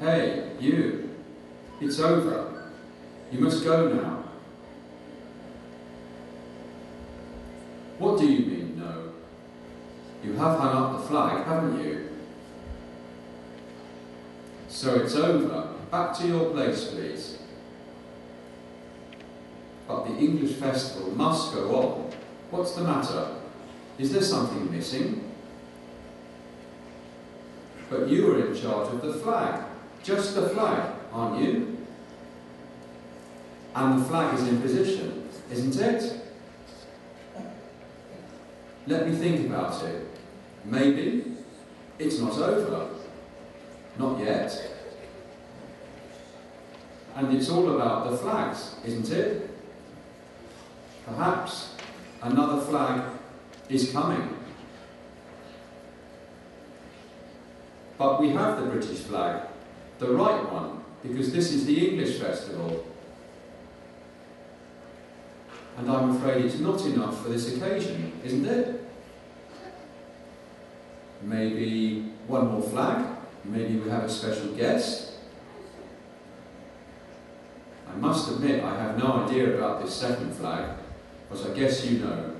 Hey, you. It's over. You must go now. What do you mean, no? You have hung up the flag, haven't you? So it's over. Back to your place, please. But the English festival must go on. What's the matter? Is there something missing? But you are in charge of the flag. Just the flag, aren't you? And the flag is in position, isn't it? Let me think about it. Maybe it's not over. Not yet. And it's all about the flags, isn't it? Perhaps another flag is coming. But we have the British flag, the right one, because this is the English festival. And I'm afraid it's not enough for this occasion, isn't it? Maybe one more flag? Maybe we have a special guest? I must admit I have no idea about this second flag, but I guess you know.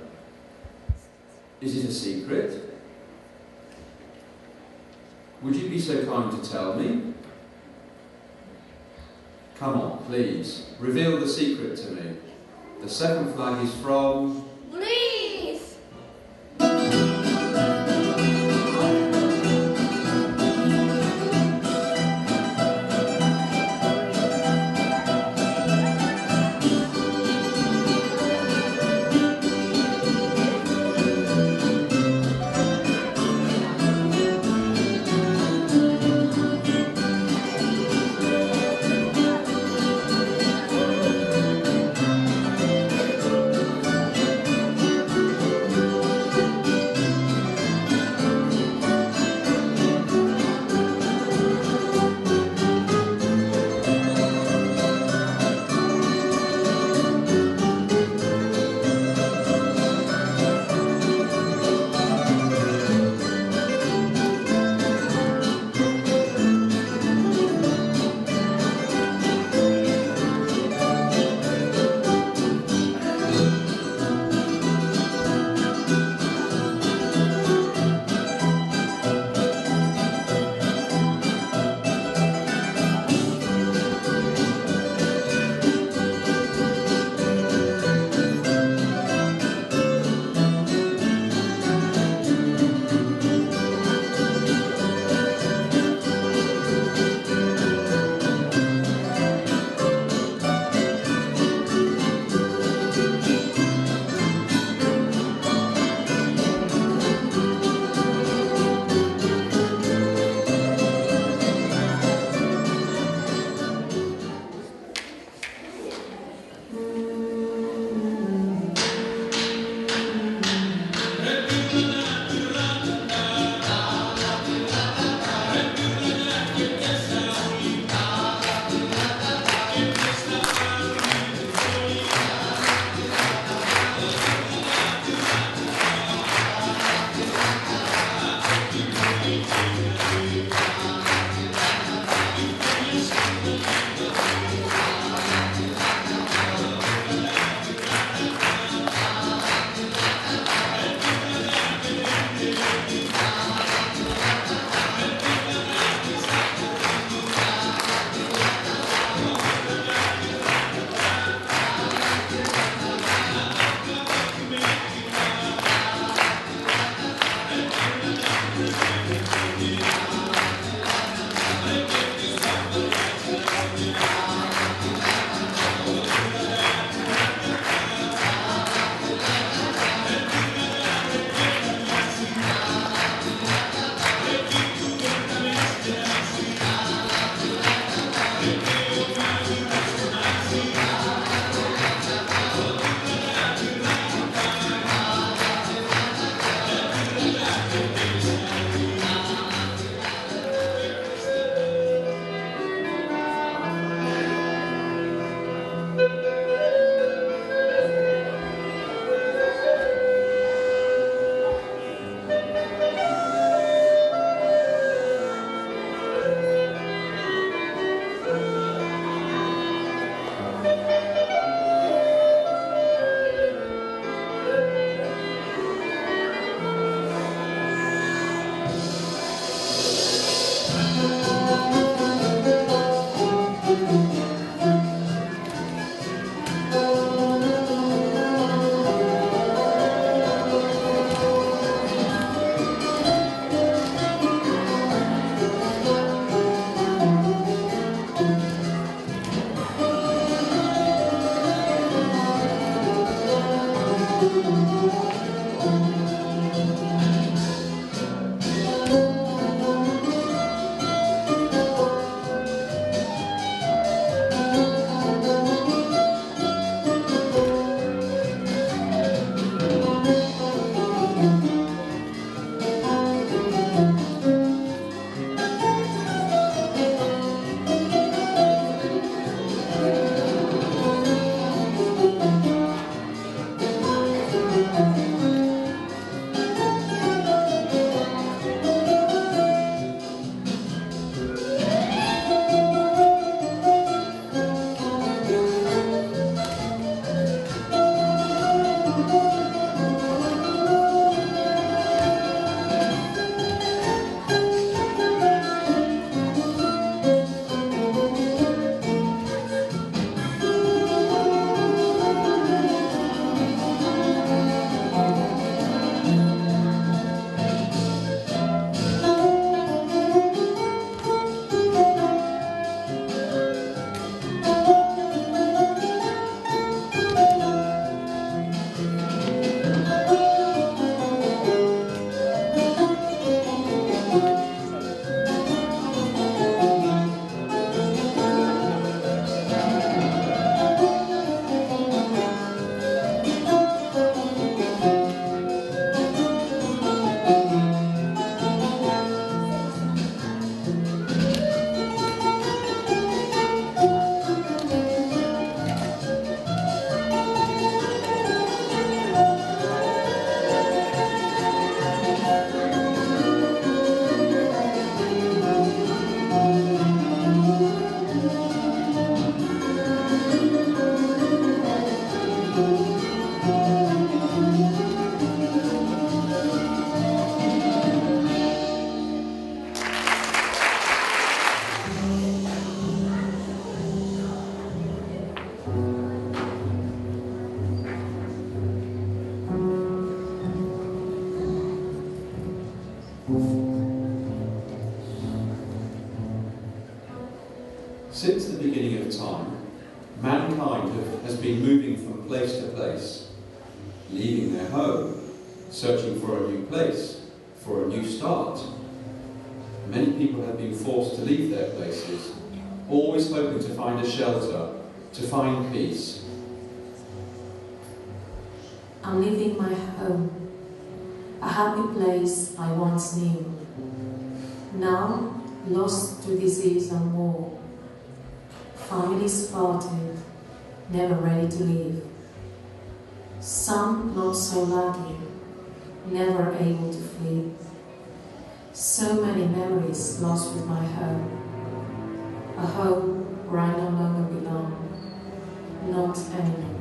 Is it a secret? Would you be so kind to tell me? Come on, please, reveal the secret to me. The second flag is from... Greece! Since the beginning of time, mankind has been moving from place to place, leaving their home, searching for a new place, for a new start. Many people have been forced to leave their places, always hoping to find a shelter, to find peace. I'm leaving my home, a happy place I once knew. Now, lost to disease and war. Families parted, never ready to leave. Some not so lucky, never able to flee. So many memories lost with my home. A home where I no longer belong, not anymore.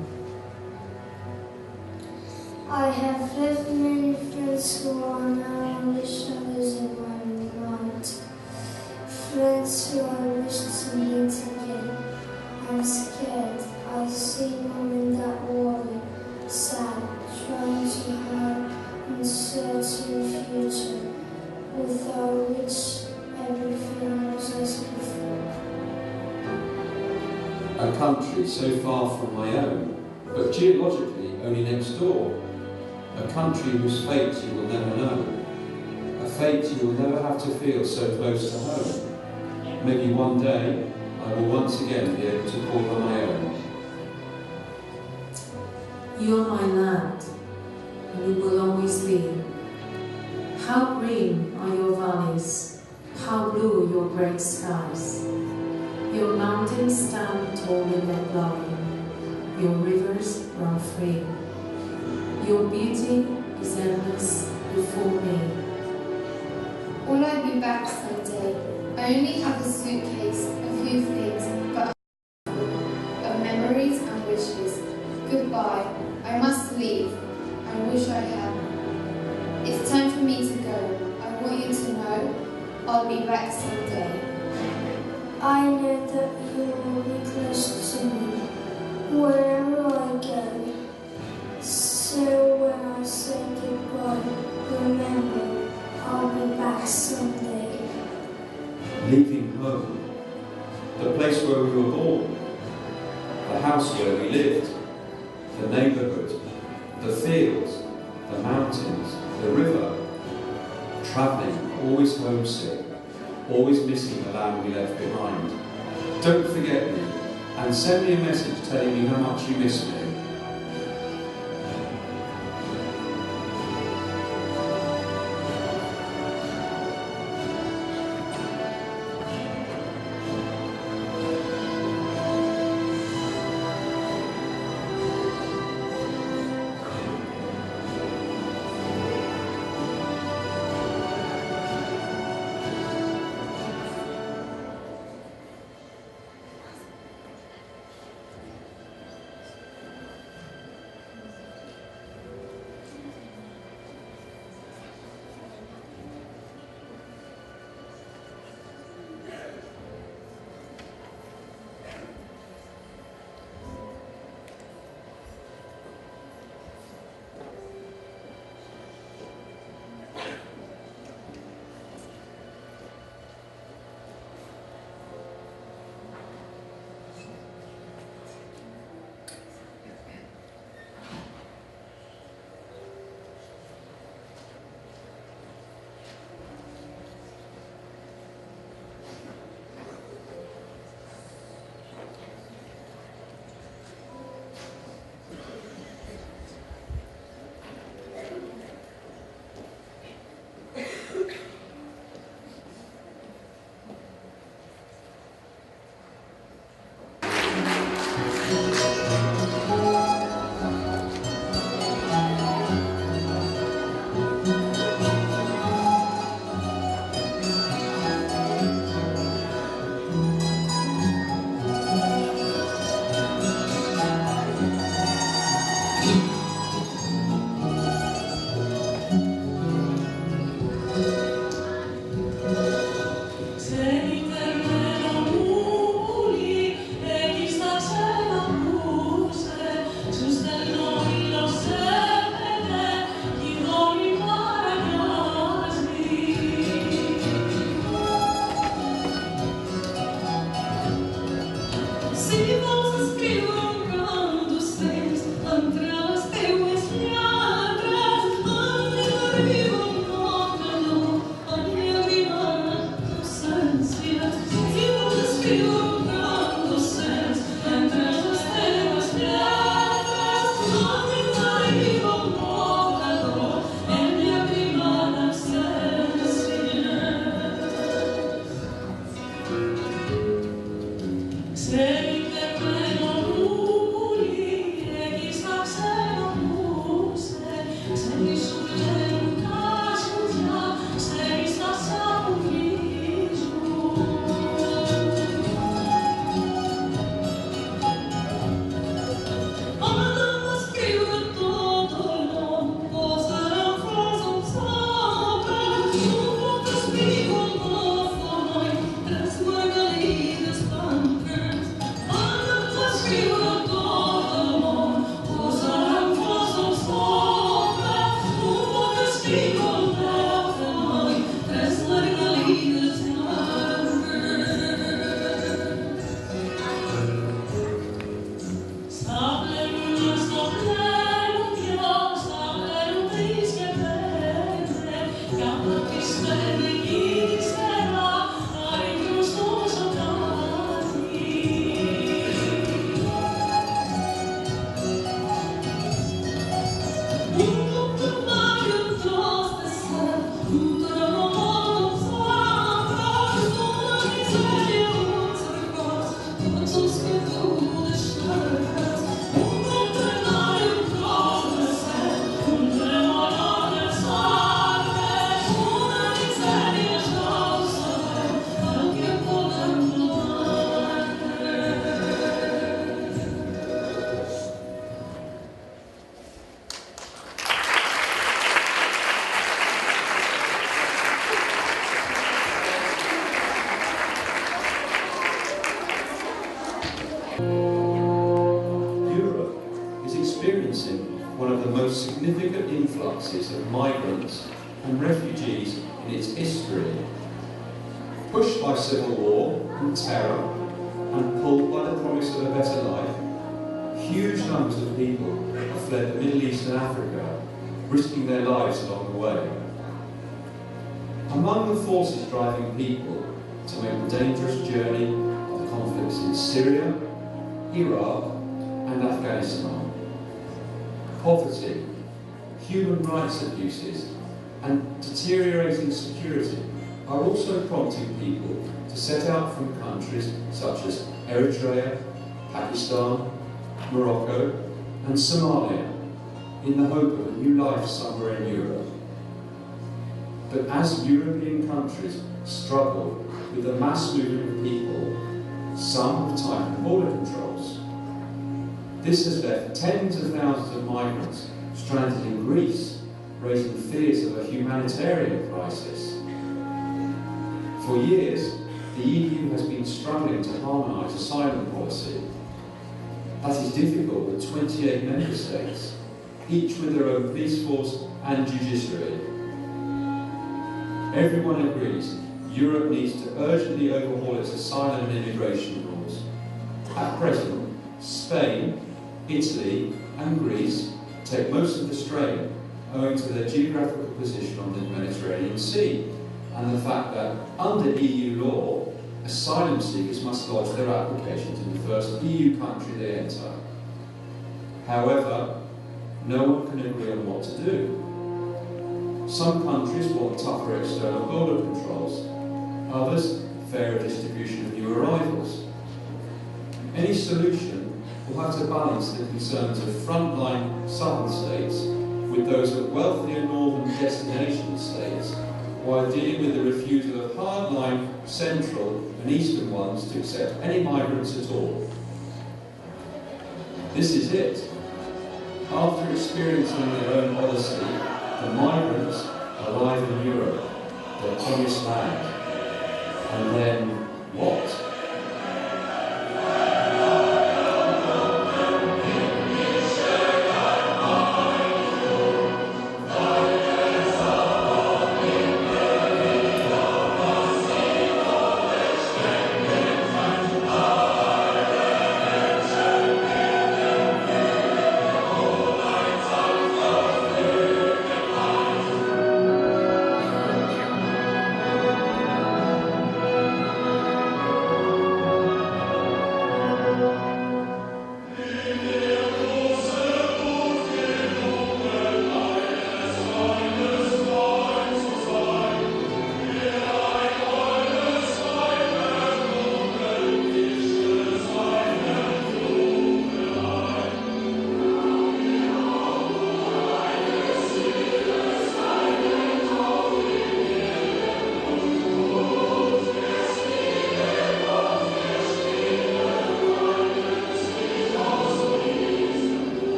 I have left many friends who are now on the shadows of my mind. Friends who I wish to meet again. I'm scared. I see mom in that worry, sad, trying to hide uncertain future, without which everything was as before. A country so far from my own, but geologically only next door. A country whose fate you will never know. A fate you will never have to feel so close to home. Maybe one day I will once again be able to call her my own. You are my land, and you will always be. How green are your valleys, how blue your great skies. Your mountains stand tall in their glory, your rivers run free. Your beauty is endless before me. Will I be back someday? I only have a suitcase, a few things, but of memories and wishes. Goodbye. I must leave. I wish I had. It's time for me to go. I want you to know I'll be back someday. I know that you will be close to me wherever I go. So when I say goodbye, remember, I'll be back someday. Leaving home, the place where we were born, the house where we lived, the neighbourhood, the fields, the mountains, the river. Travelling, always homesick, always missing the land we left behind. Don't forget me, and send me a message telling me how much you miss me. one of the most significant influxes of migrants and refugees in its history. Pushed by civil war and terror, and pulled by the promise of a better life, huge numbers of people have fled the Middle East and Africa, risking their lives along the way. Among the forces driving people to make the dangerous journey are the conflicts in Syria, Iraq, and Afghanistan. Poverty, human rights abuses, and deteriorating security are also prompting people to set out from countries such as Eritrea, Pakistan, Morocco, and Somalia in the hope of a new life somewhere in Europe. But as European countries struggle with the mass movement of people, some have tightened border controls. This has left tens of thousands of migrants stranded in Greece, raising fears of a humanitarian crisis. For years, the EU has been struggling to harmonise asylum policy. That is difficult with 28 member states, each with their own police force and judiciary. Everyone agrees Europe needs to urgently overhaul its asylum and immigration rules. At present, Spain, Italy and Greece take most of the strain owing to their geographical position on the Mediterranean Sea and the fact that under EU law, asylum seekers must lodge their applications in the first EU country they enter. However, no one can agree on what to do. Some countries want tougher external border controls, others fairer distribution of new arrivals. Any solution will have to balance the concerns of frontline southern states with those of wealthier northern destination states, while dealing with the refusal of hardline central and eastern ones to accept any migrants at all. This is it. After experiencing their own odyssey, the migrants arrive in Europe, their promised land. And then what?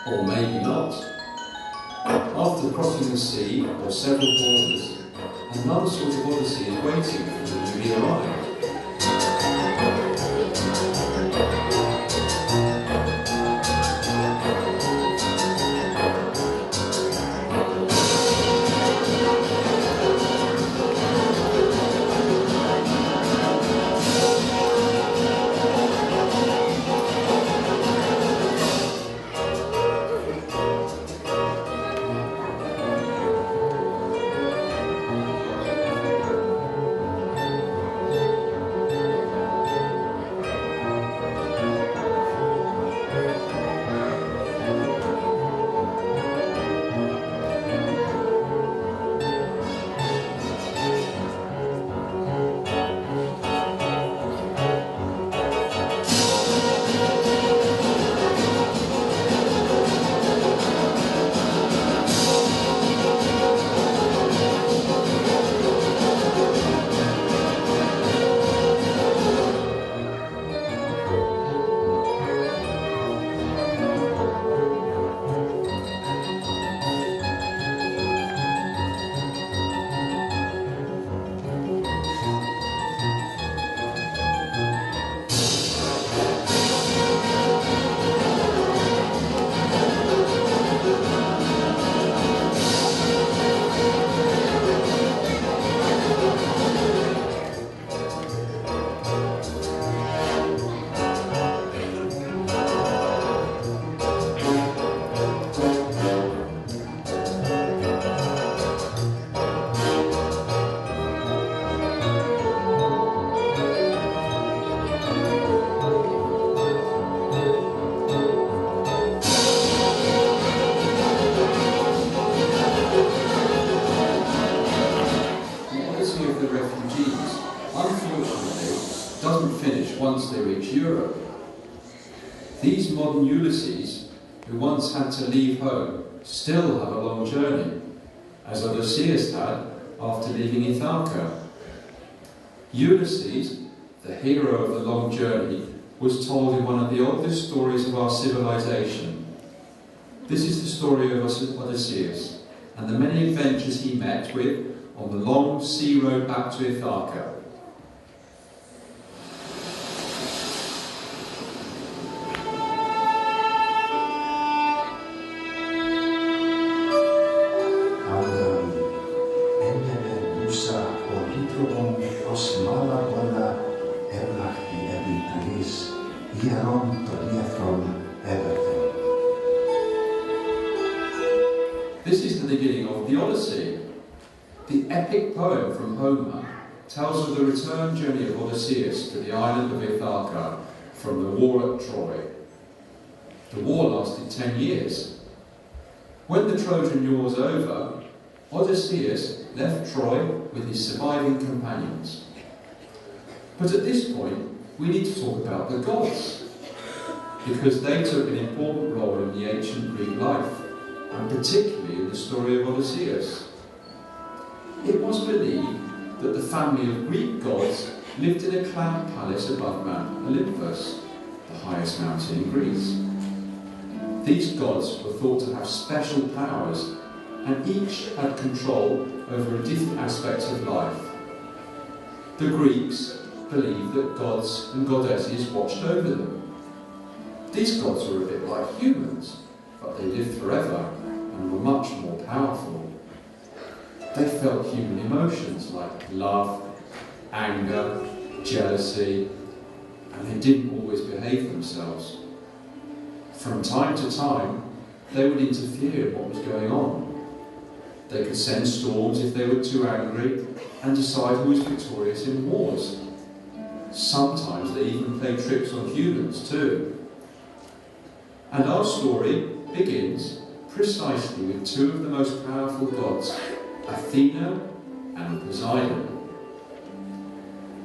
Or maybe not. After crossing the sea or several borders, another sort of odyssey is waiting for the newly arrived. Once they reach Europe. These modern Ulysses, who once had to leave home, still have a long journey, as Odysseus had after leaving Ithaca. Ulysses, the hero of the long journey, was told in one of the oldest stories of our civilization. This is the story of Odysseus and the many adventures he met with on the long sea road back to Ithaca. This is the beginning of the Odyssey. The epic poem from Homer tells of the return journey of Odysseus to the island of Ithaca from the war at Troy. The war lasted 10 years. When the Trojan War was over, Odysseus left Troy with his surviving companions. But at this point, we need to talk about the gods, because they took an important role in the ancient Greek life, and particularly in the story of Odysseus. It was believed that the family of Greek gods lived in a cloud palace above Mount Olympus, the highest mountain in Greece. These gods were thought to have special powers, and each had control over different aspects of life. The Greeks believed that gods and goddesses watched over them. These gods were a bit like humans, but they lived forever and were much more powerful. They felt human emotions like love, anger, jealousy, and they didn't always behave themselves. From time to time, they would interfere in what was going on. They could send storms if they were too angry and decide who was victorious in wars. Sometimes they even played tricks on humans too. And our story begins precisely with two of the most powerful gods, Athena and Poseidon.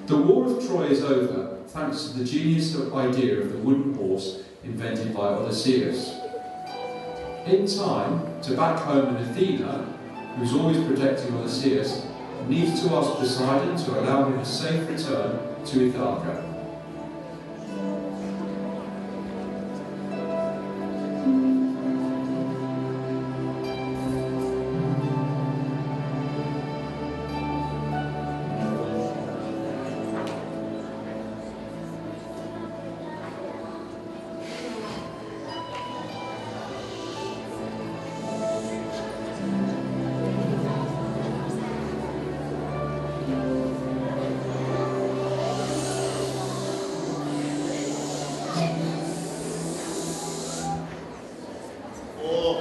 The War of Troy is over thanks to the genius idea of the wooden horse invented by Odysseus. In time, to back home in Athena, who's always protecting Odysseus, needs to ask Poseidon to allow him a safe return to Ithaca. Oh,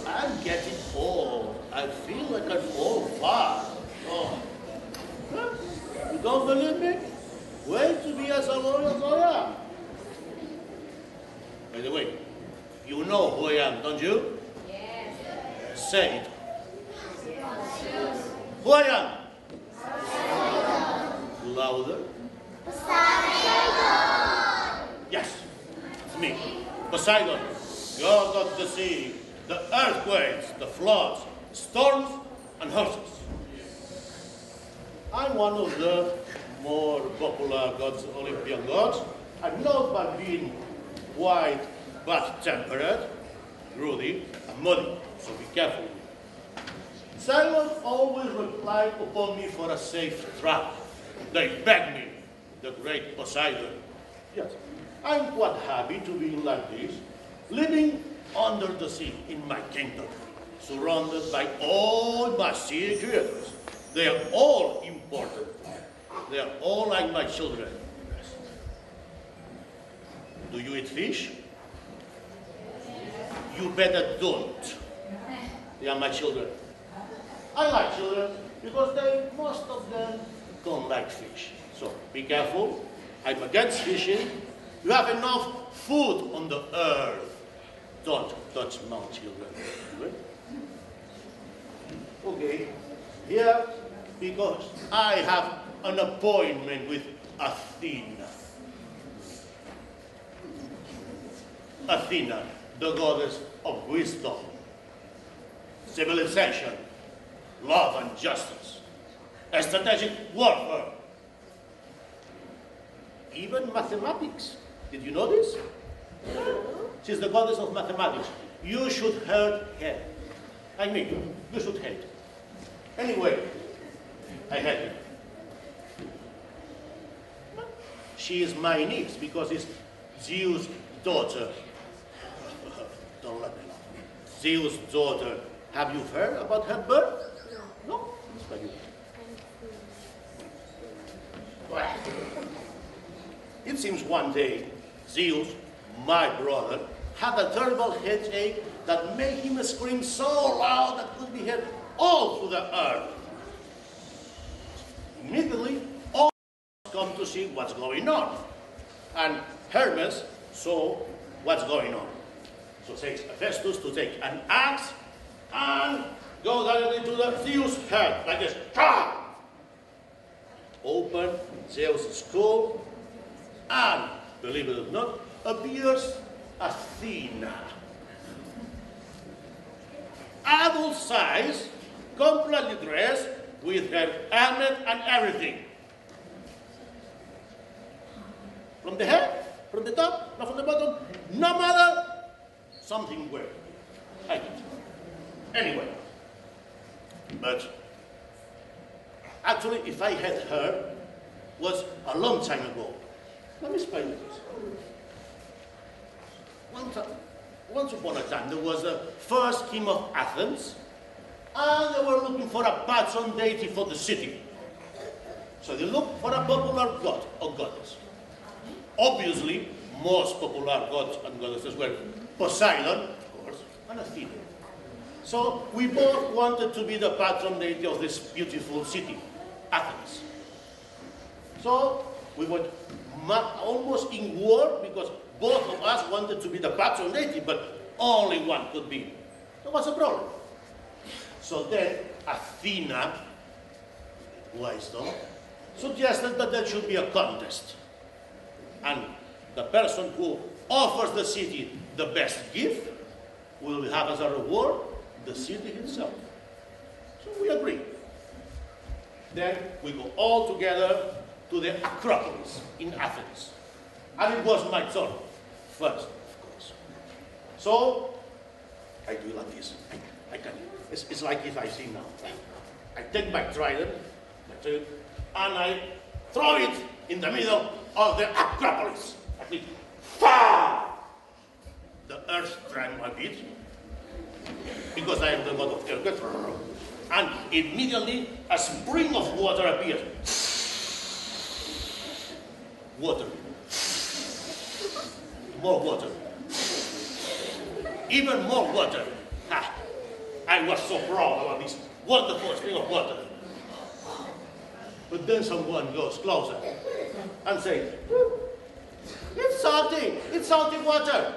I'm getting old. I feel like an old fart. Oh. Huh? You don't believe me? Wait to be as old as I am. By the way, you know who I am, don't you? Yes. Say it. Who I am? Poseidon. Louder. Poseidon. Yes, it's me. Poseidon, god of the sea, the earthquakes, the floods, storms, and horses. I'm one of the more popular gods, Olympian gods. I'm known by being quite bad-tempered, ruddy, and muddy, so be careful. Sailors always rely upon me for a safe travel. They beg me, the great Poseidon. Yes, I'm quite happy to be like this, living under the sea in my kingdom, surrounded by all my sea creatures. They are all important. They are all like my children. Do you eat fish? You better don't. They are my children. I like children because most of them don't like fish. So be careful. I'm against fishing. You have enough food on the earth. Don't touch my children. Okay. Here, because I have an appointment with Athena. Athena, the goddess of wisdom, civilization, love and justice, strategic warfare, even mathematics. Did you know this? She's the goddess of mathematics. You should hate her. I mean, you should hate. Anyway, I hate her. She is my niece because it's Zeus' daughter. Don't let me laugh. Zeus' daughter. Have you heard about her birth? No? It's by you. Well, it seems one day, Zeus, my brother, had a terrible headache that made him scream so loud that could be heard all through the earth. Immediately, all come to see what's going on. And Hermes saw what's going on. So says Hephaestus to take an axe and go directly to the Zeus' head, like this. Chah! Open Zeus' skull, and, believe it or not, appears Athena. Adult size, completely dressed, with her helmet and everything. From the head, from the top, not from the bottom, no matter, something weird. I did. Anyway, but actually, if I had her, was a long time ago. Let me explain this. Once upon a time, there was a first king of Athens, and they were looking for a patron deity for the city. So they looked for a popular god or goddess. Obviously, most popular gods and goddesses were Poseidon, of course, and Athena. So we both wanted to be the patron deity of this beautiful city, Athens. So we went almost in war because both of us wanted to be the patron deity, but only one could be. There was a problem. So then Athena, wisdom, suggested that there should be a contest. And the person who offers the city the best gift will have as a reward the city itself. So we agreed. Then we go all together to the Acropolis in Athens. And it was my turn first, of course. So I do like this. I can. It's like if I sing now. I take my trident, and I throw it in the middle of the Acropolis. I think, fire! The earth trembled a bit, because I am the god of earthquake. And immediately a spring of water appears. Water. More water. even more water. Ha! I was so proud about this wonderful spring of water. But then someone goes closer and says, it's salty water.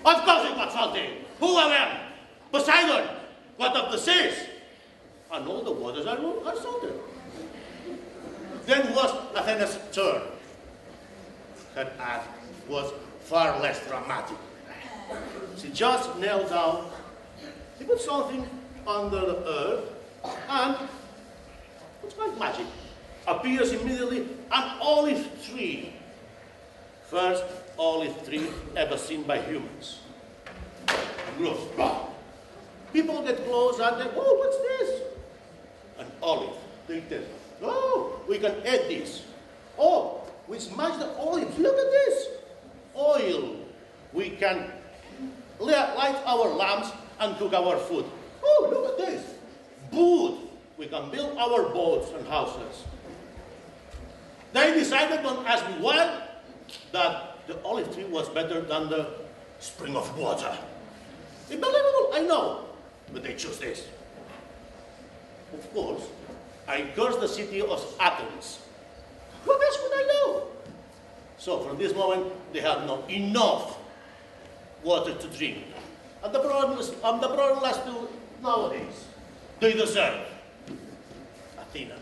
Of course it was salty. Who I am? Poseidon, god of the seas. And all the waters are salted. Then was Athena's turn. Her act was far less dramatic. She just knelt down, she put something under the earth, and it's like magic. Appears immediately an olive tree. First olive tree ever seen by humans. Grows. People get close and they, oh, what's this? An olive. They tell, oh, we can add this. Oh, we smash the olives. Look at this. Oil. We can light our lamps and cook our food. Oh, look at this. Wood. We can build our boats and houses. They decided, don't ask me why, that the olive tree was better than the spring of water. Unbelievable, I know, but they chose this. Of course, I cursed the city of Athens. What else would I know? So from this moment, they had not enough water to drink. And the problem lasts till nowadays. They deserve Athena.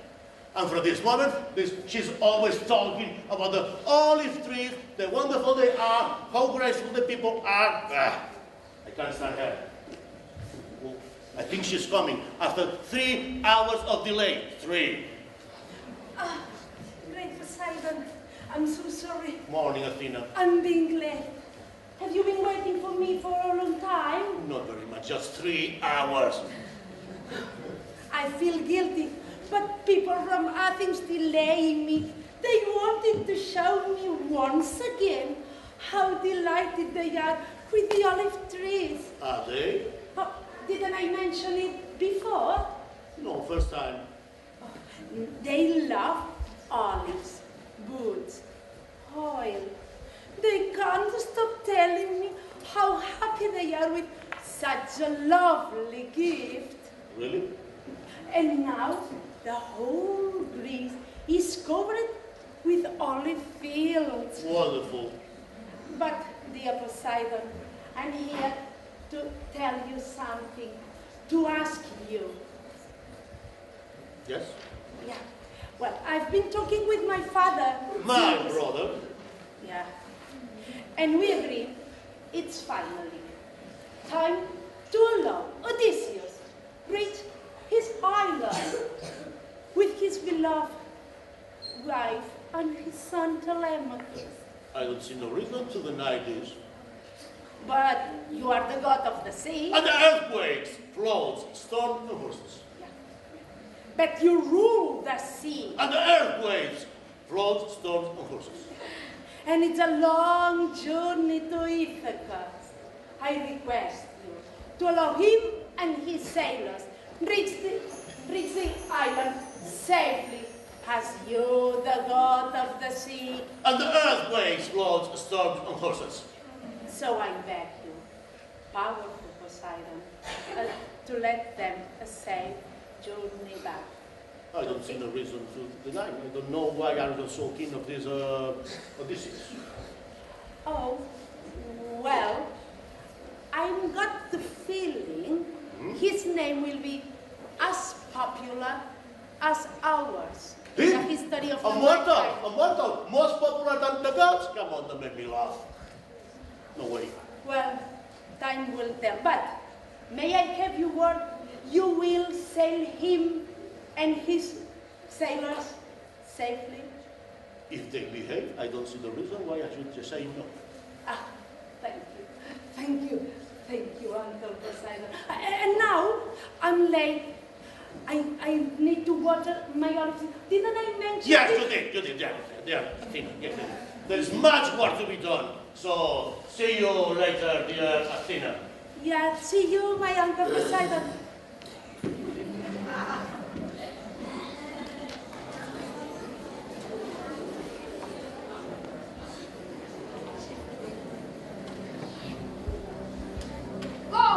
And from this moment, she's always talking about the olive trees, the wonderful they are, how graceful the people are. I can't stand her. Well, I think she's coming after 3 hours of delay. 3. Great Poseidon, I'm so sorry. Morning, Athena. I'm being late. Have you been waiting for me for a long time? Not very much, just 3 hours. I feel guilty, but people from Athens delaying me. They wanted to show me once again how delighted they are with the olive trees. Are they? Oh, didn't I mention it before? No, first time. They love olives, woods, oil. They can't stop telling me how happy they are with such a lovely gift. Really? And now the whole Greece is covered with olive fields. Wonderful. But, dear Poseidon, I'm here to tell you something, to ask you. Yes? Yeah. Well, I've been talking with my father. My since- brother. Yeah. And we agree, it's finally time to allow Odysseus reach his island with his beloved wife and his son Telemachus. I don't see no reason to deny this. But you are the god of the sea. And the earthquakes, floods, storms, and horses. But you rule the sea. And the earthquakes, floods, storms, and horses. And it's a long journey to Ithaca. I request you to allow him and his sailors reach the island safely as you, the god of the sea. And the earthquakes, floods, storms, and horses. So I beg you, powerful Poseidon, to let them a safe journey back. I don't see no reason to deny. I don't know why I'm so keen of this Odysseus. Oh, well, I've got the feeling his name will be as popular as ours in the history of the mankind. Immortal, most popular than the gods. Come on, don't make me laugh. No way. Well, time will tell. But may I have your word? You will sail him and his sailors safely? If they behave, I don't see the reason why I should just say no. Ah, thank you. Thank you. Thank you, Uncle Poseidon. And now, I'm late. I need to water my olives. Didn't I mention Yes, it? you did. Yeah, Athena, yes. There's much work to be done. So, see you later, dear Athena. Yeah, see you, my Uncle Poseidon. Go!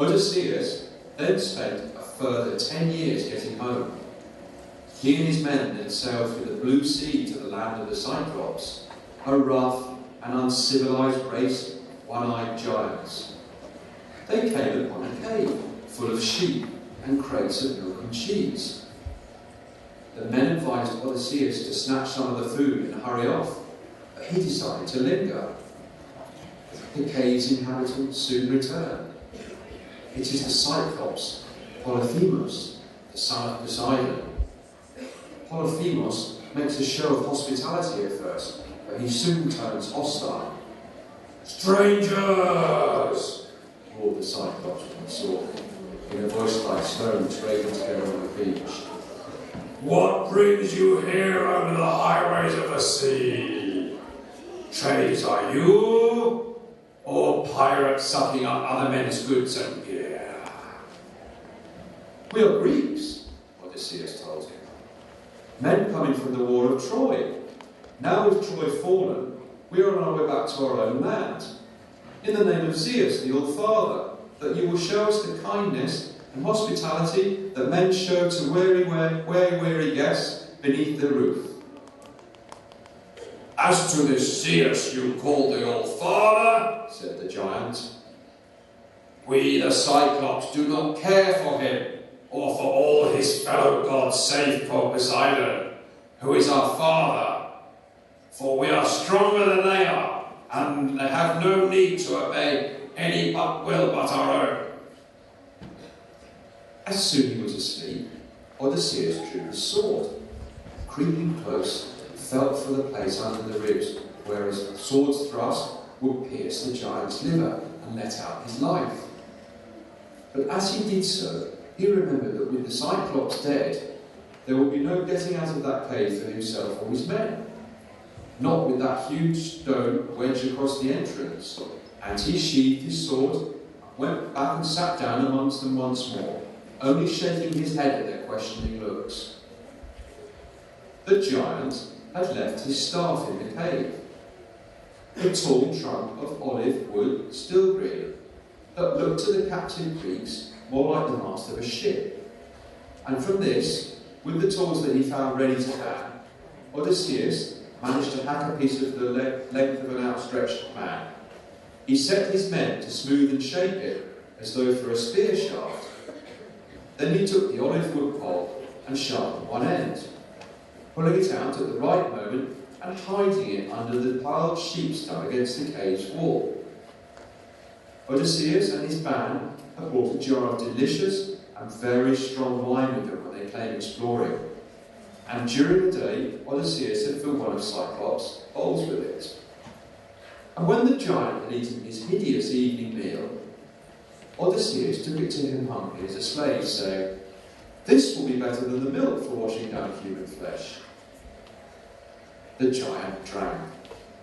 Odysseus then spent a further 10 years getting home. He and his men then sailed through the blue sea to the land of the Cyclops, a rough and uncivilized race of one-eyed giants. They came upon a cave full of sheep and crates of milk and cheese. The men advised Odysseus to snatch some of the food and hurry off, but he decided to linger. The cave's inhabitants soon returned. It is the Cyclops, Polyphemus, the son of Poseidon. Polyphemus makes a show of hospitality at first, but he soon turns hostile. "Strangers!" roared the Cyclops when he saw them, in a voice like stones raised together on the beach. "What brings you here over the highways of the sea? Traders are you, or pirates sucking up other men's goods and gear?" "We are Greeks," Odysseus told him. "Men coming from the war of Troy. Now with Troy fallen, we are on our way back to our own land. In the name of Zeus, the All-Father, that you will show us the kindness and hospitality that men show to weary guests beneath the roof." "As to this Zeus you call the All-Father," said the giant, "we the Cyclops do not care for him, or for all his fellow gods save for Poseidon, who is our father. For we are stronger than they are, and they have no need to obey any will but our own." As soon as he was asleep, Odysseus drew his sword. Creeping close, he felt for the place under the ribs, where a sword's thrust would pierce the giant's liver and let out his life. But as he did so, he remembered that with the Cyclops dead, there would be no getting out of that cave for himself or his men. Not with that huge stone wedged across the entrance. And he sheathed his sword, went back and sat down amongst them once more, only shaking his head at their questioning looks. The giant had left his staff in the cave, a tall trunk of olive wood, still green, that looked to the captive Greeks more like the mast of a ship. And from this, with the tools that he found ready to hand, Odysseus managed to hack a piece of the length of an outstretched man. He set his men to smooth and shape it, as though for a spear shaft. Then he took the olive wood pole and sharpened one end, pulling it out at the right moment and hiding it under the piled sheep scum against the cave's wall. Odysseus and his band had brought a jar of delicious and very strong wine with them when they came exploring. And during the day, Odysseus had filled one of Cyclops' bowls with it. And when the giant had eaten his hideous evening meal, Odysseus took it to him hungry as a slave, saying, "This will be better than the milk for washing down human flesh." The giant drank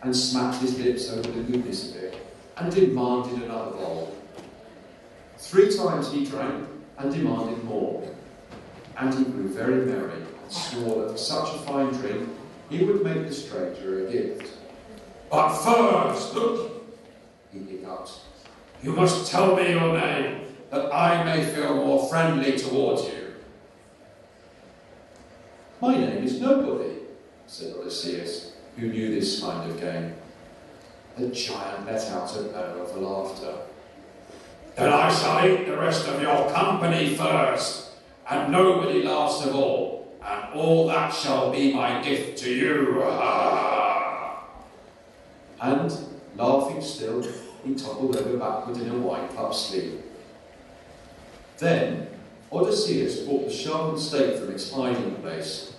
and smacked his lips over the goodness of it and demanded another bowl. 3 times he drank and demanded more. And he grew very merry and swore that for such a fine drink he would make the stranger a gift. "But first, look," he hiccuped, "you must tell me your name, that I may feel more friendly towards you." "My name is Nobody," said Odysseus, who knew this kind of game. The giant let out a bellow of laughter. "Then I shall eat the rest of your company first, and nobody last of all, and all that shall be my gift to you." And, laughing still, he toppled over backward in a white club sleep. Then Odysseus brought the sharpened stake from its hiding place,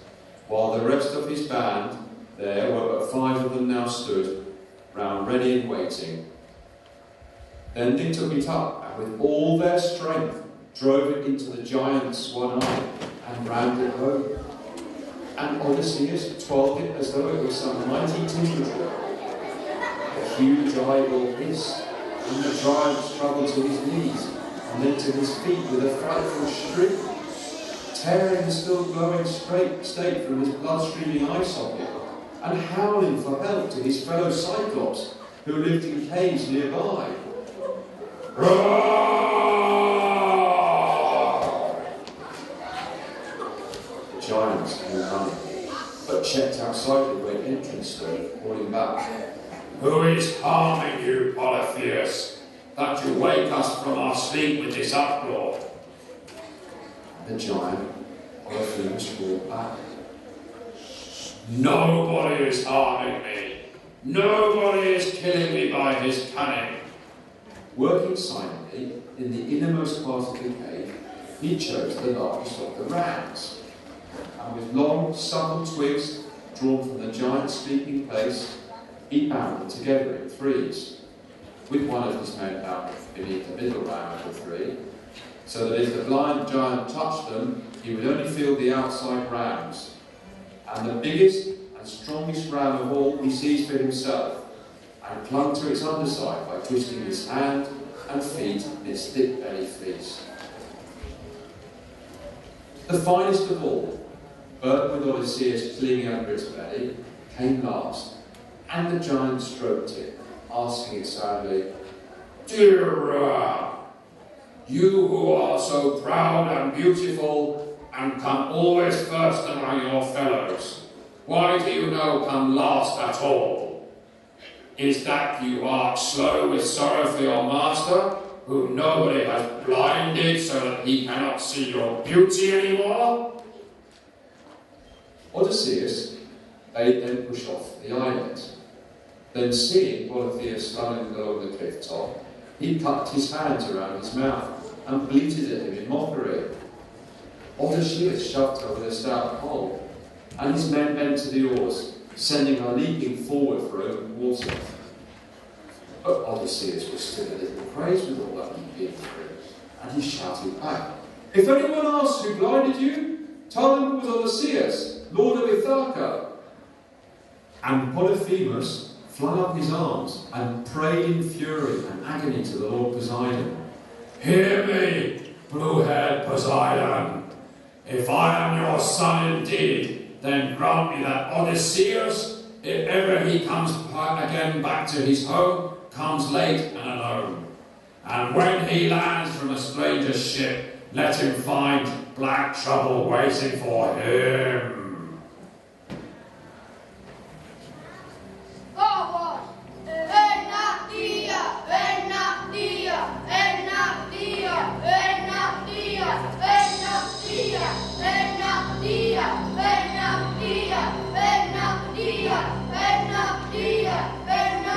while the rest of his band, there were but 5 of them now stood, round ready and waiting. Then they took it up, and with all their strength drove it into the giant's one eye and rammed it home. And Odysseus twirled it as though it was some mighty timber. The huge eyeball hissed, and the giant struggled to his knees and then to his feet with a frightful shriek, tearing the still glowing stake from his blood-streaming eye socket, and howling for help to his fellow Cyclops, who lived in caves nearby. "Roar!" outside the great entrance stone, calling back, "Who is harming you, Odysseus, that you wake us from our sleep with this uproar?" The giant, Odysseus, called back, "Nobody is harming me. Nobody is killing me by his cunning." Working silently in the innermost part of the cave, he chose the largest of the rams, and with long, supple twigs drawn from the giant's sleeping place, he bound them together in threes, with one of his men bound beneath the middle ram of the three, so that if the blind giant touched them, he would only feel the outside rams. And the biggest and strongest ram of all he seized for himself, and clung to its underside by twisting his hand and feet in its thick belly fleece. The finest of all, burdened with Odysseus clinging under its belly, came last, and the giant stroked it, asking it sadly, "Dear ram, you who are so proud and beautiful, and come always first among your fellows, why do you now come last at all? Is that you are slow with sorrow for your master, whom nobody has blinded so that he cannot see your beauty anymore?" Odysseus bade them push off the islet. Then seeing Odysseus standing along the cliff top, he clapped his hands around his mouth and bleated at him in mockery. Odysseus shoved over the stout pole, and his men bent to the oars, sending her leaping forward for open water. But Odysseus was still a little crazed with all that he'd been through, and he shouted back, "If anyone asks who blinded you, tell them it was Odysseus, Lord of Ithaca." And Polyphemus flung up his arms and prayed in fury and agony to the Lord Poseidon. "Hear me, blue-haired Poseidon. If I am your son indeed, then grant me that Odysseus, if ever he comes again back to his home, comes late and alone. And when he lands from a stranger's ship, let him find black trouble waiting for him."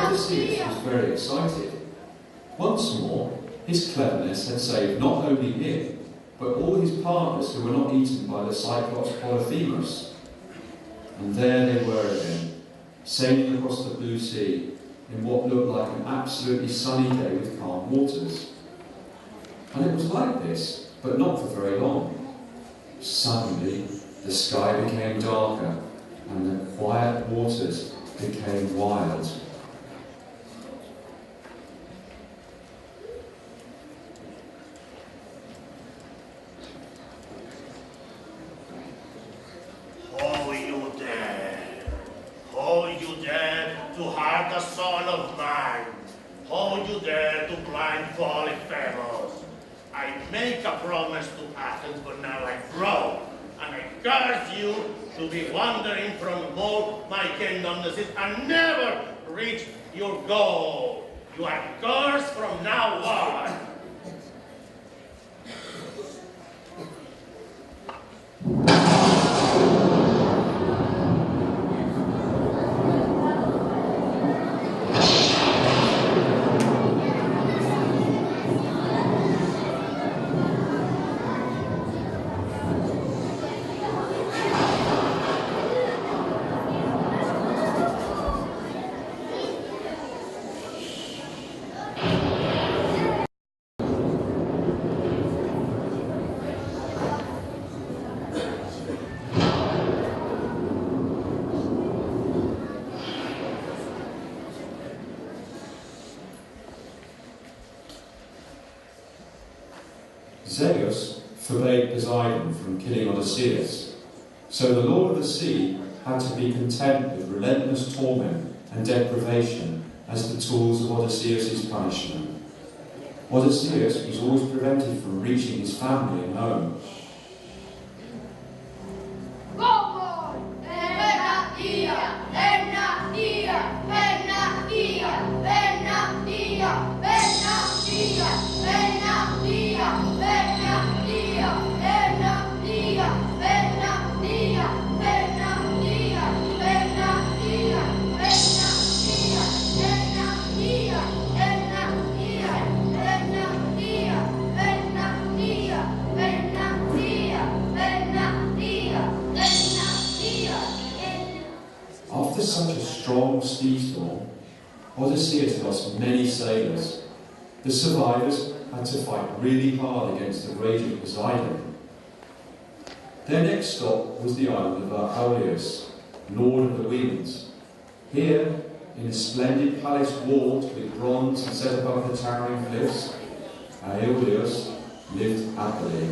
Odysseus was very excited. Once more, his cleverness had saved not only him, but all his partners who were not eaten by the Cyclops Polyphemus. And there they were again, sailing across the blue sea in what looked like an absolutely sunny day with calm waters. And it was like this, but not for very long. Suddenly, the sky became darker, and the quiet waters became wild. How you dare to hurt a son of mine? How you dare to blind Polyphemus? I make a promise to Athens, but now I broke, and I curse you to be wandering from all my kingdom and never reach your goal. You are cursed from now on. Zeus forbade Poseidon from killing Odysseus, so the Lord of the Sea had to be content with relentless torment and deprivation as the tools of Odysseus' punishment. Odysseus was always prevented from reaching his family and home. Go on! After such a strong sea storm, Odysseus lost many sailors. The survivors had to fight really hard against the raging Poseidon. Their next stop was the island of Odysseus, Lord of the Winds. Here, in a splendid palace walled with bronze and set above the towering cliffs, Aeolus lived happily.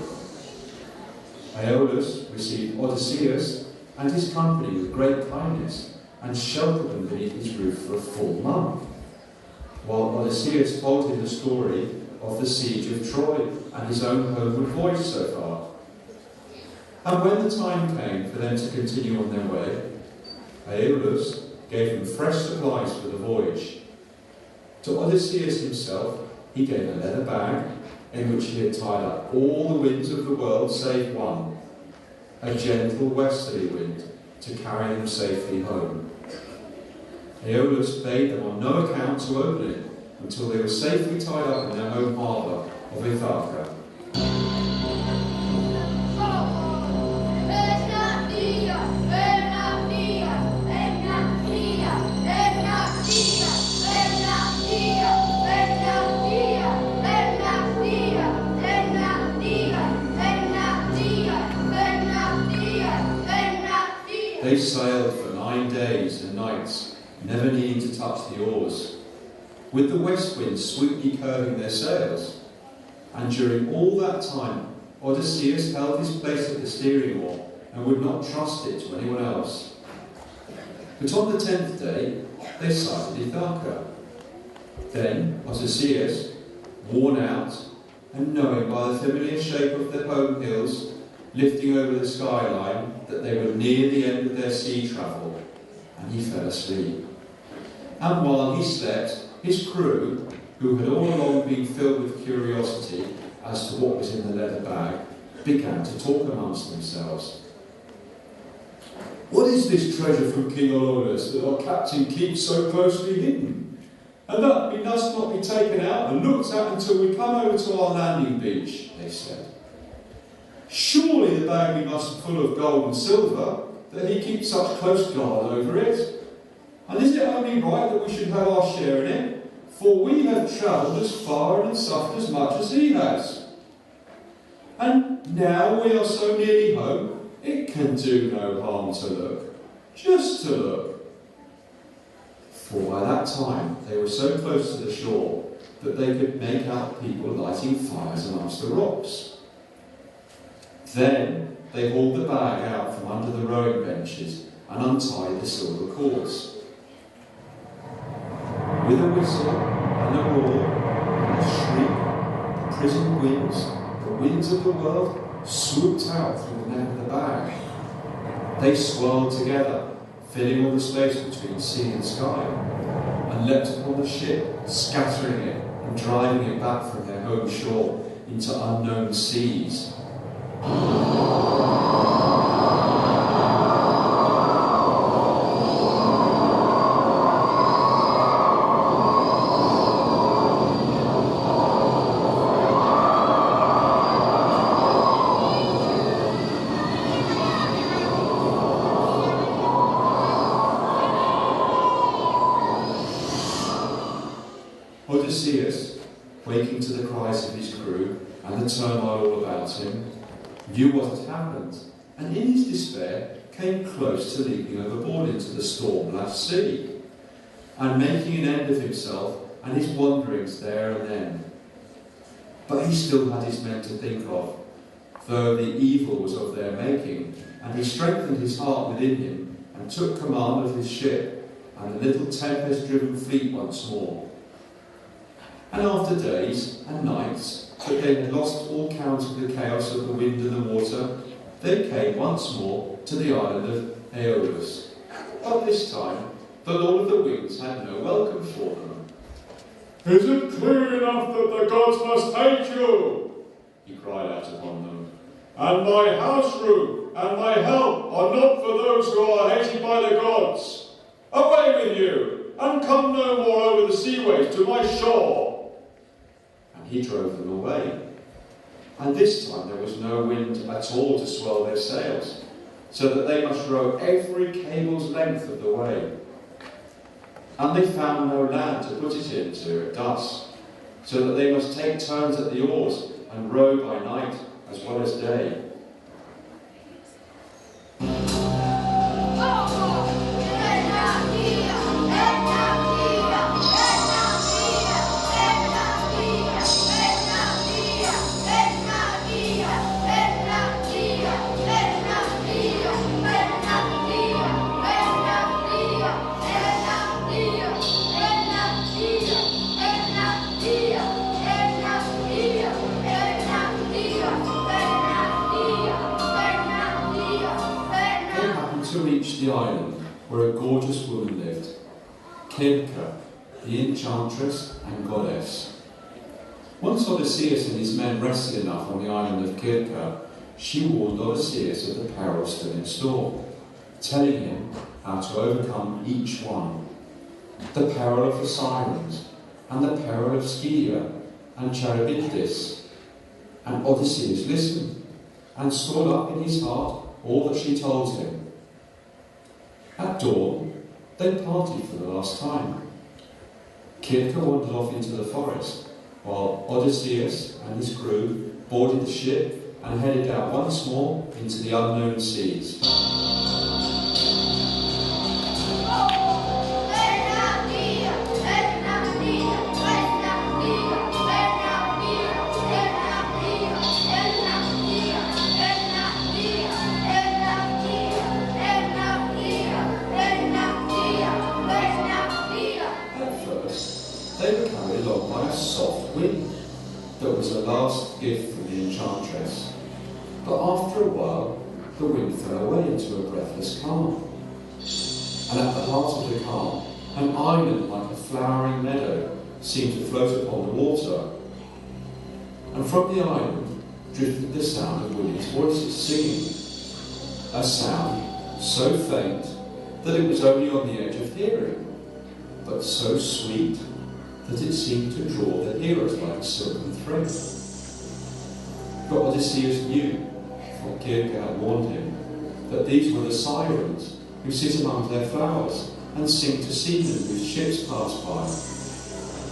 Aeolus received Odysseus and his company with great kindness and sheltered them beneath his roof for a full month, while Odysseus told him the story of the siege of Troy and his own homeward voyage so far. And when the time came for them to continue on their way, Aeolus gave them fresh supplies for the voyage. To Odysseus himself he gave a leather bag in which he had tied up all the winds of the world save one, a gentle westerly wind, to carry them safely home. Aeolus bade them on no account to open it until they were safely tied up in their home harbour of Ithaca. They sailed for 9 days and nights, never needing to touch the oars, with the west wind sweetly curving their sails. And during all that time, Odysseus held his place at the steering oar and would not trust it to anyone else. But on the 10th day, they sighted Ithaca. Then Odysseus, worn out, and knowing by the familiar shape of the home hills lifting over the skyline that they were near the end of their sea travel, and he fell asleep. And while he slept, his crew, who had all along been filled with curiosity as to what was in the leather bag, began to talk amongst themselves. "What is this treasure from King Odysseus that our captain keeps so closely hidden, and that we must not be taken out and looked at until we come over to our landing beach?" they said. "Surely the bag must be full of gold and silver, that he keeps such close guard over it. And is it only right that we should have our share in it? For we have travelled as far and suffered as much as he has. And now we are so nearly home, it can do no harm to look, just to look." For by that time they were so close to the shore that they could make out people lighting fires amongst the rocks. Then they hauled the bag out from under the rowing benches and untied the silver cords. With a whistle and a roar and a shriek, the prisoned winds, the winds of the world, swooped out through the neck of the bag. They swirled together, filling all the space between sea and sky, and leapt upon the ship, scattering it and driving it back from their home shore into unknown seas. Odysseus, waking to the cries of his crew and the turmoil all about him, knew what had happened, and in his despair came close to leaping overboard into the storm-lashed sea, and making an end of himself and his wanderings there and then. But he still had his men to think of, though the evil was of their making, and he strengthened his heart within him, and took command of his ship, and the little tempest-driven fleet once more. And after days and nights that they had lost all count of the chaos of the wind and the water, they came once more to the island of Aeolus. But this time, the Lord of the Winds had no welcome for them. Is it clear enough that the gods must hate you? He cried out upon them. And my house room and my help are not for those who are hated by the gods. Away with you, and come no more over the seaways to my shore. And he drove them away. And this time there was no wind at all to swell their sails, so that they must row every cable's length of the way. And they found no land to put it into at dusk, so that they must take turns at the oars and row by night as well as day. To reach the island where a gorgeous woman lived, Pericot, the enchantress and goddess. Once Odysseus and his men rested enough on the island of Pericot, she warned Odysseus of the peril still in store, telling him how to overcome each one. The peril of the sirens, and the peril of Scylla and Charybdis. And Odysseus listened, and stored up in his heart all that she told him. At dawn, they parted for the last time. Pericot wandered off into the forest, while Odysseus and his crew boarded the ship and headed out once more into the unknown seas. They were carried along by a soft wind that was a last gift from the enchantress. But after a while, the wind fell away into a breathless calm. And at the heart of the calm, an island like a flowering meadow seemed to float upon the water. And from the island drifted the sound of women's voices singing, a sound so faint that it was only on the edge of hearing, but so sweet that it seemed to draw the hearers like a silken thread. But Odysseus knew, for Pericot had warned him, that these were the sirens who sit among their flowers and sing to seamen whose ships pass by.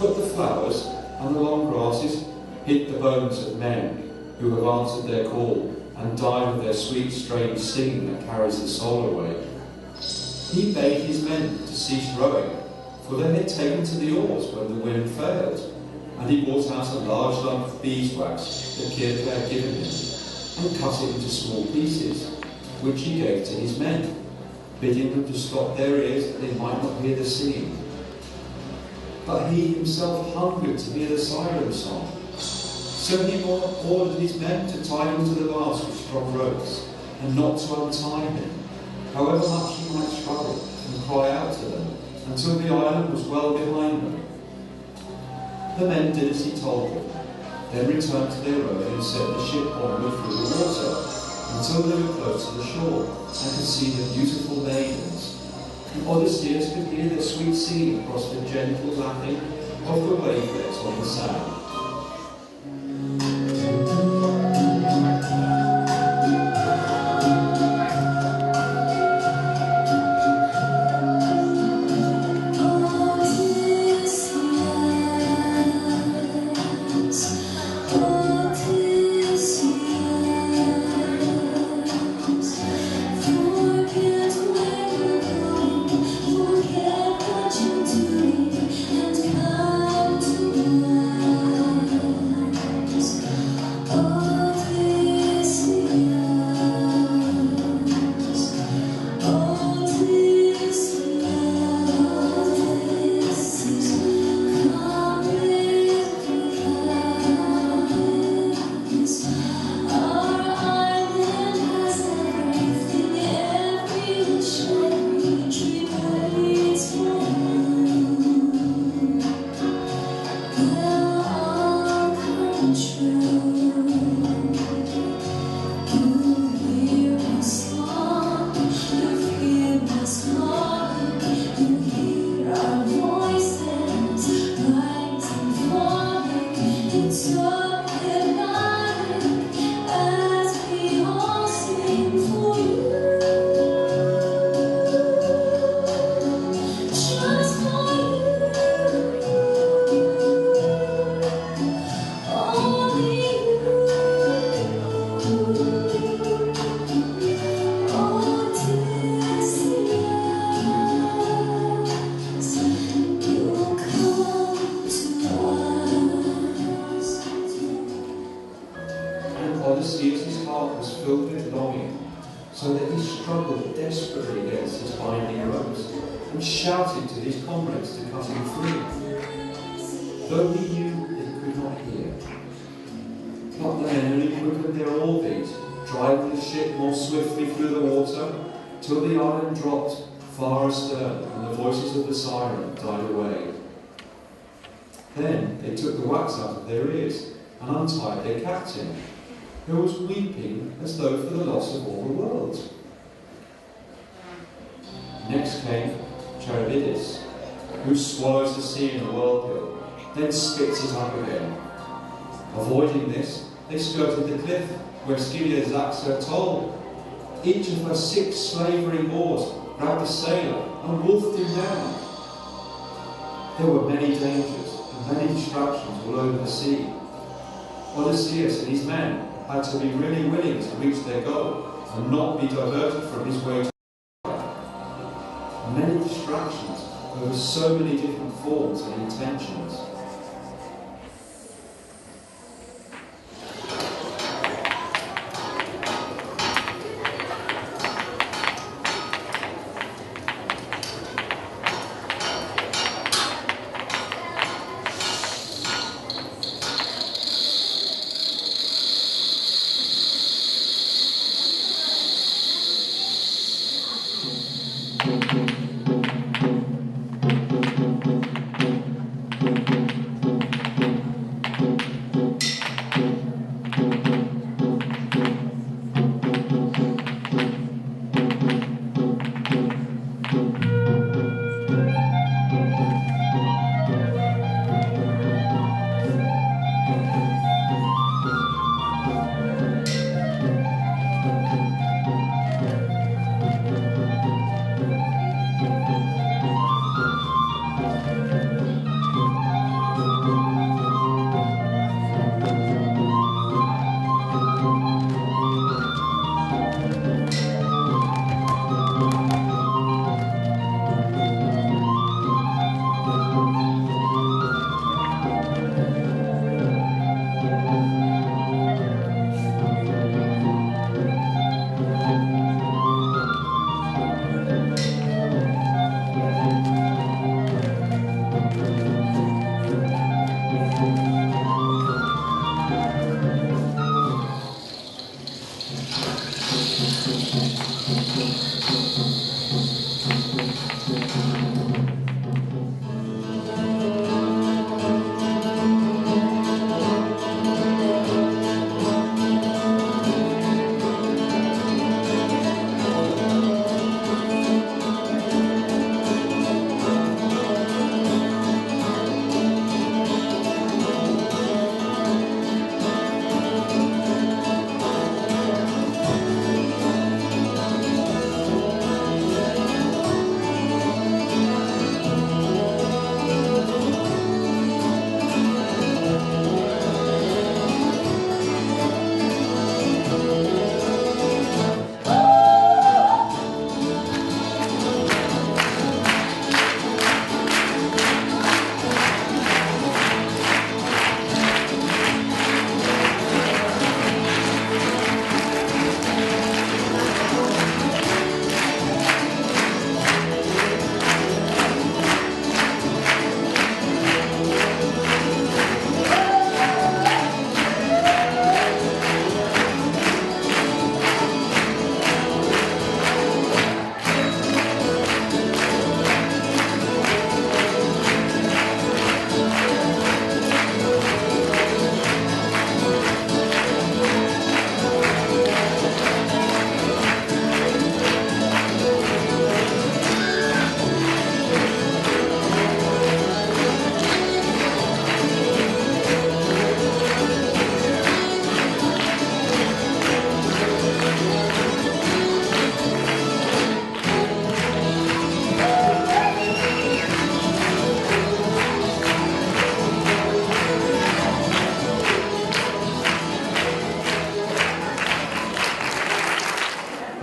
But the flowers and the long grasses hid the bones of men who have answered their call and died with their sweet, strange singing that carries the soul away. He bade his men to cease rowing, for they had taken to the oars when the wind failed, and he brought out a large lump of beeswax that Pericot had given him, and cut it into small pieces, which he gave to his men, bidding them to stop their ears that they might not hear the singing. But he himself hungered to hear the siren song, so he ordered his men to tie him to the mast with strong ropes, and not to untie him, however much he might struggle and cry out to them, until the island was well behind them. The men did as he told them, then returned to their rowing and sent the ship onward through the water, until they were close to the shore and could see the beautiful maidens. And Odysseus could hear their sweet singing across the gentle lapping of the wavelets on the sand. Forget what you're doing and come to me. Odysseus' heart was filled with longing, so that he struggled desperately against his binding ropes and shouted to his comrades to cut him free, though he knew they could not hear. But then only quickened their oar-beat, driving the ship more swiftly through the water, till the island dropped far astern and the voices of the siren died away. Then they took the wax out of their ears and untied their captain, who was weeping as though for the loss of all the world. Next came Charybdis, who swallows the sea in a whirlpool, then spits it up again. Avoiding this, they skirted the cliff where Zaxa told. Each of her 6 slavering oars grabbed a sailor and wolfed him down. There were many dangers and many distractions all over the sea. Odysseus and his men had to be really willing to reach their goal and not be diverted from his way to many distractions. There were so many different forms and intentions.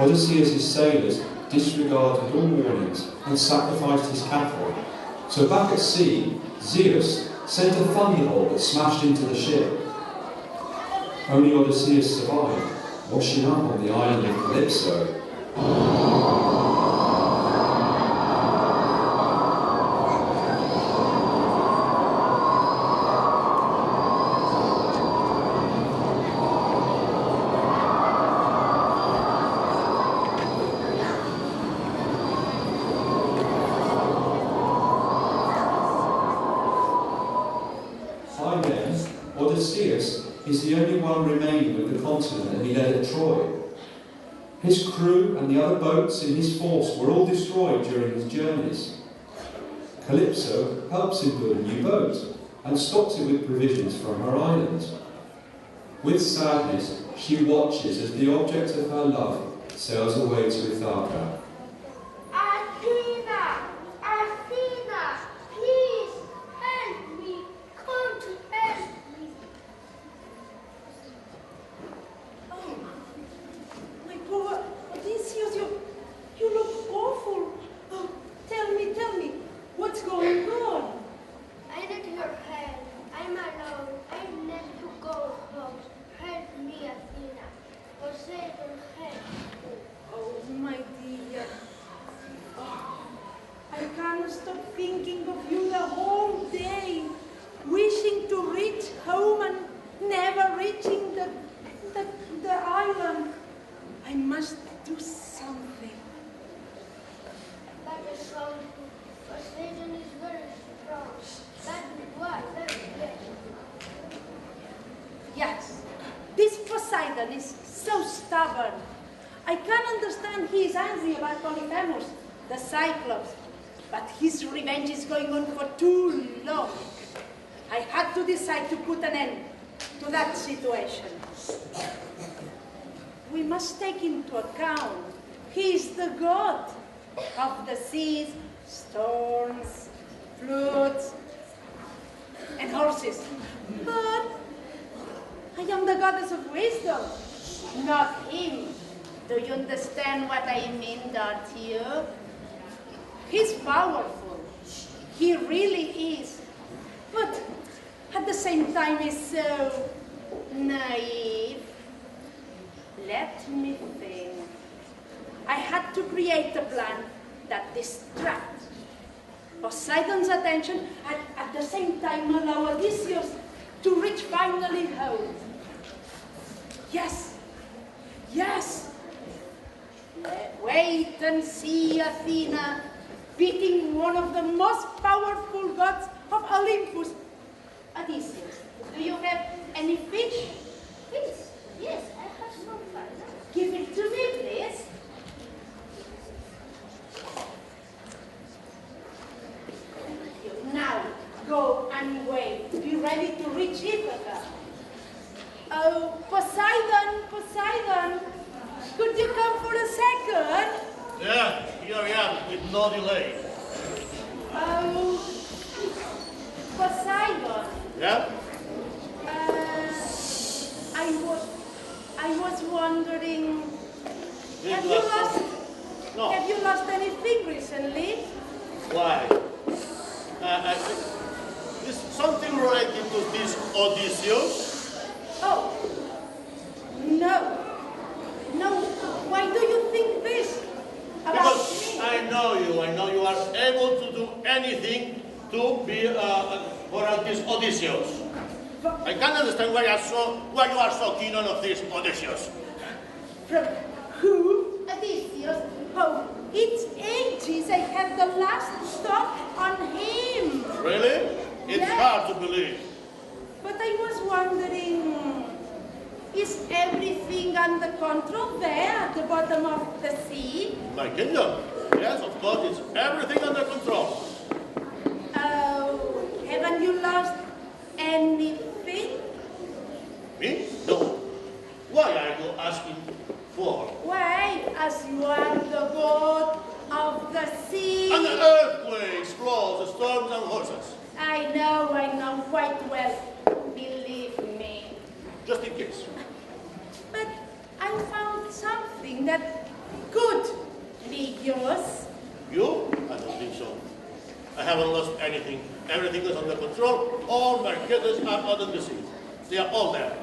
Odysseus' sailors disregarded all warnings and sacrificed his cattle. So back at sea, Zeus sent a thunderbolt that smashed into the ship. Only Odysseus survived, washing up on the island of Calypso. By then, Odysseus is the only one remaining with the continent that he led at Troy. His crew and the other boats in his force were all destroyed during his journeys. Calypso helps him build a new boat and stocks it with provisions from her island. With sadness, she watches as the object of her love sails away to Ithaca. Athena! Athena! Please help me! Come to help me! Oh, my poor Odysseus, you look awful. Oh, tell me, what's going on? I need your help. I'm alone. I need to go home. Help me, Athena. Poseidon, help me. Oh, my dear. Oh, I can't stop thinking of you the whole day, wishing to reach home and never reaching the island. I must do something. That is so good. Poseidon is very strong. That is why very great. Yes, this Poseidon is so stubborn. I can't understand he is angry about Polyphemus, the Cyclops, but his revenge is going on for too long. I had to decide to put an end to that situation. We must take into account he is the god of the seas, storms, floods, and horses. But I am the goddess of wisdom, not him. Do you understand what I mean, don't you? He's powerful. He really is. But at the same time, he's so naive. Let me think. I had to create a plan that distracts Poseidon's attention and at the same time allow Odysseus to reach finally home. Yes, yes. Wait and see Athena beating one of the most powerful gods of Olympus. Odysseus, do you have any fish? Fish? Yes, I have some fish. Give it to me, please. Now, go and wait. Be ready to reach Ithaca. Oh, Poseidon, could you come for a second? Yeah, here I am, with no delay. Oh, Poseidon. Yeah? I was wondering, This have was- No. you lost anything recently? Why? Is something related to this Odysseus? Oh, no. Why do you think this about Because me? I know you are able to do anything to be for this Odysseus. I can't understand why you are so keen on this Odysseus. From who? Odysseus? Oh, it's ages I had the last stop on him. Really? It's Yes. hard to believe. But I was wondering, is everything under control there at the bottom of the sea? My kingdom? Yes, of course, it's everything under control. Oh, haven't you lost anything? Me? No. Why are you asking for? Why, as you are the god of the sea. And the earthquakes, floods, storms, and horses. I know quite well. Believe me. Just in case. But I found something that Good. Yours? You? I don't think so. I haven't lost anything. Everything is under control. All my kittens are under the sea. They are all there.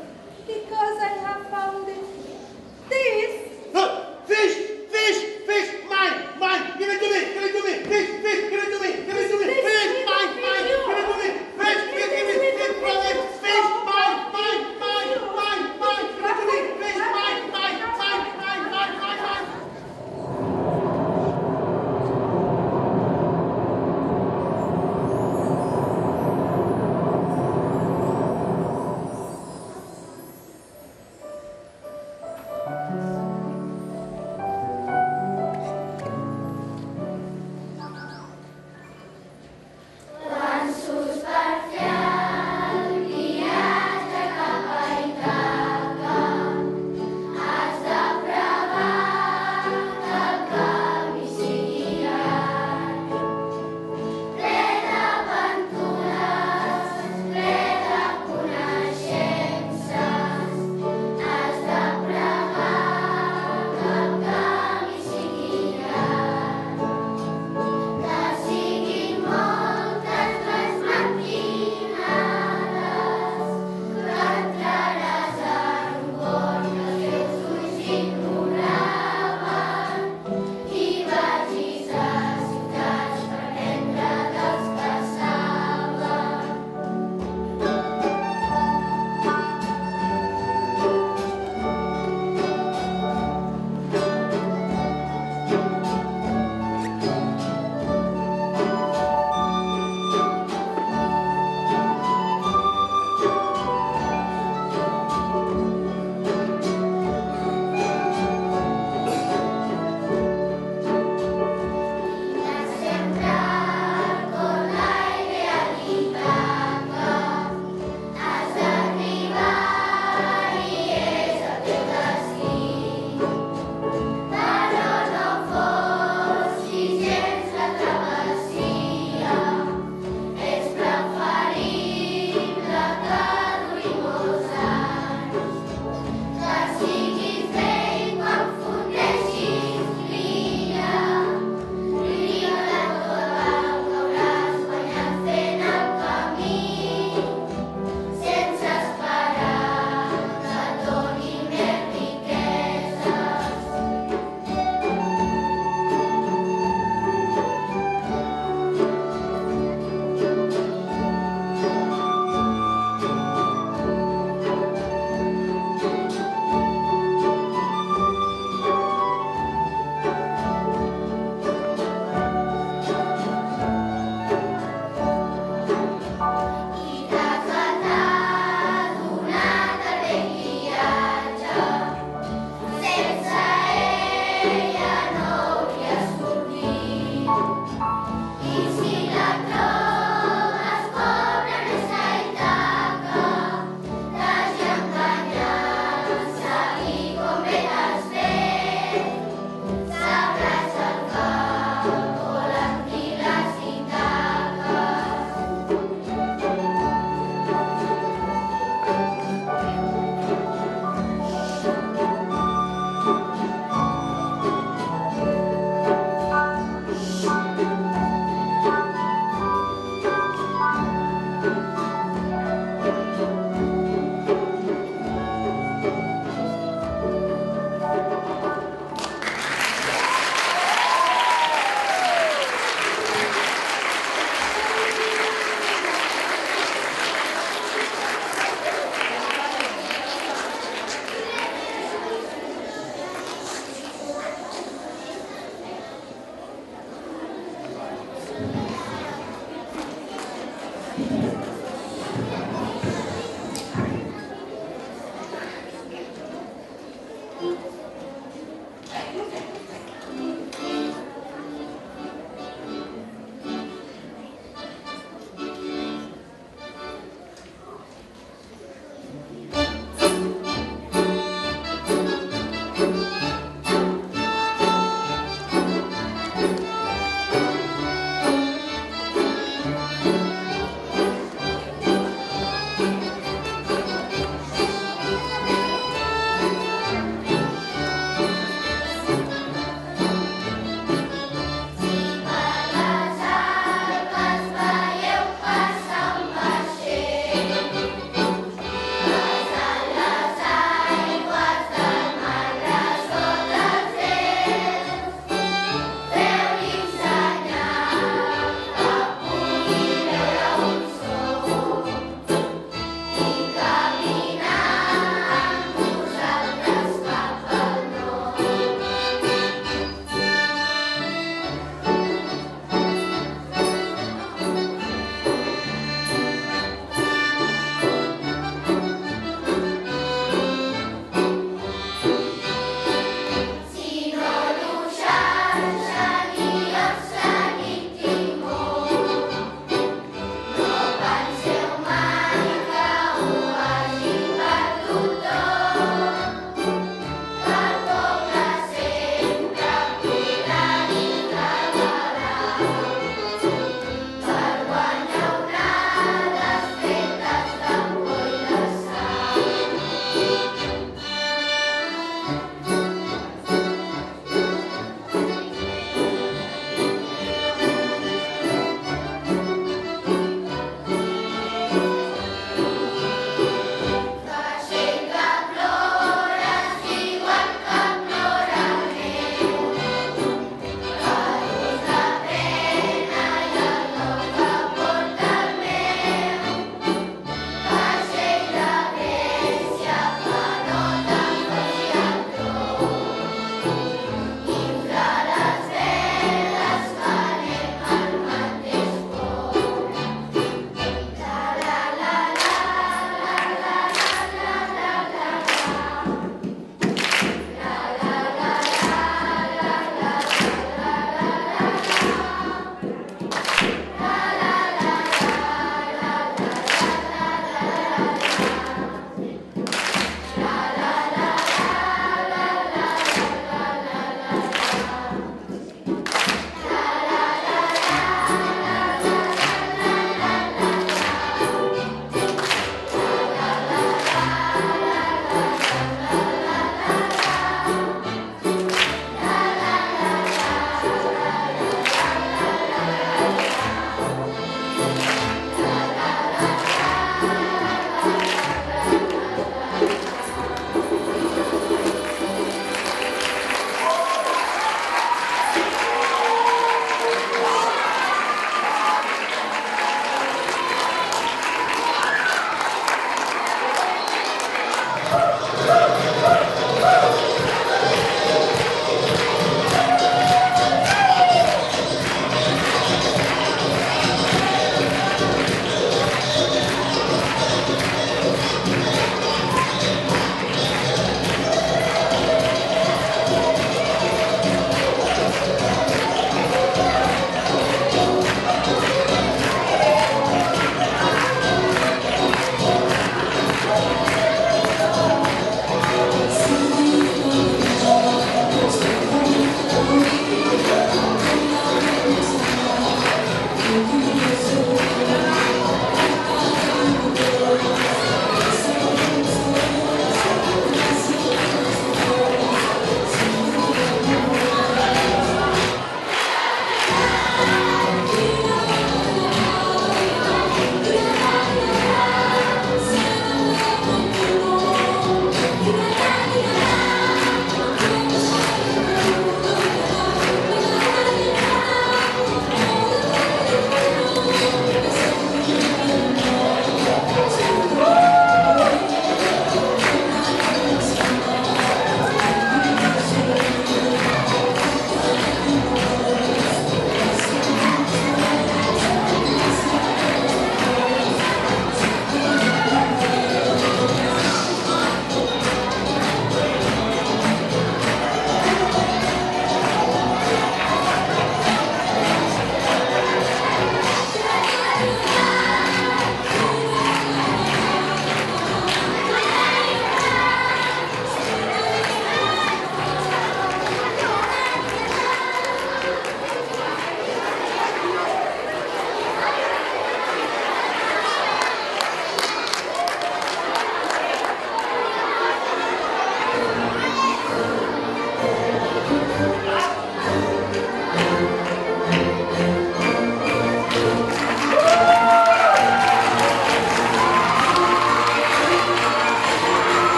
Because I have found it. This? Fish! Fish! Fish! Mine! Mine! Give it to me! Give it to me! Fish! Fish! Give it to me! Give it to me! Fish! Mine! Mine! Give it to me! Fish! Fish! Give it! Fish! Brother! Fish! Mine! Mine! Mine! Mine! Mine! Give it to me! Fish! Mine! Mine! Mine! Mine! Mine! Mine! Mine!